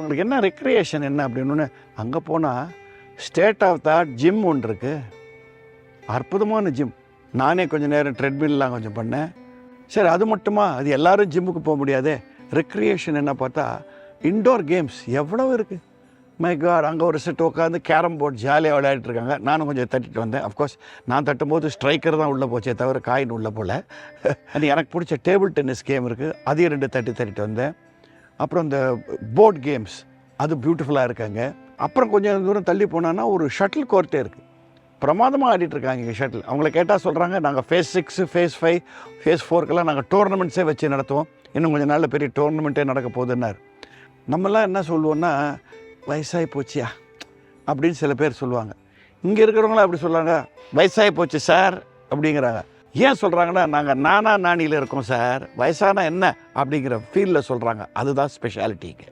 அவங்களுக்கு என்ன ரெக்ரியேஷன் என்ன அப்படின்னு அங்கே போனால் state of the art gym ஒன்று இருக்குது. அற்புதமான ஜிம். நானே கொஞ்சம் நேரம் ட்ரெட்மில்லாம் கொஞ்சம் பண்ணேன். சரி, அது மட்டுமா? அது எல்லோரும் ஜிம்முக்கு போக முடியாது. ரெக்ரியேஷன் என்ன பார்த்தா இன்டோர் கேம்ஸ் எவ்வளோ இருக்குது. மை காட், அங்கே ஒரு செட் உட்காந்து கேரம் போர்ட் ஜாலியாக விளையாடிட்டு இருக்காங்க. நானும் கொஞ்சம் தட்டிட்டு வந்தேன். அஃப்கோர்ஸ் நான் தட்டும்போது ஸ்ட்ரைக்கர் தான் உள்ளே போச்சே தவிர காயின் உள்ளே போல். அது எனக்கு பிடிச்ச டேபிள் டென்னிஸ் கேம் இருக்குது, அதையும் 2 தட்டிட்டு வந்தேன். அப்புறம் இந்த போர்ட் கேம்ஸ் அது பியூட்டிஃபுல்லாக இருக்காங்க. அப்புறம் கொஞ்சம் தூரம் தள்ளி போனான்னா ஒரு ஷட்டில் கோர்ட்டே இருக்குது. பிரமாதமாக ஆடிட்டுருக்காங்க இங்கே ஷட்டில். அவங்கள கேட்டால் சொல்கிறாங்க, நாங்கள் ஃபேஸ் 6 ஃபேஸ் 5 ஃபேஸ் 4க்கெல்லாம் நாங்கள் டோர்னமெண்ட்ஸே வச்சு நடத்துவோம், இன்னும் கொஞ்சம் நாளில் பெரிய டோர்னமெண்ட்டே நடக்க போகுதுன்னார். நம்மலாம் என்ன சொல்லுவோன்னா, வயசாகி போச்சியா அப்படின்னு சில பேர் சொல்லுவாங்க. இங்கே இருக்கிறவங்களாம் அப்படி சொல்கிறாங்க, வயசாகி போச்சு சார் அப்படிங்கிறாங்க. ஏன் சொல்கிறாங்கன்னா, நாங்கள் நானியில் இருக்கோம் சார், வயசானா என்ன அப்படிங்கிற ஃபீலில் சொல்கிறாங்க. அதுதான் ஸ்பெஷாலிட்டிங்க.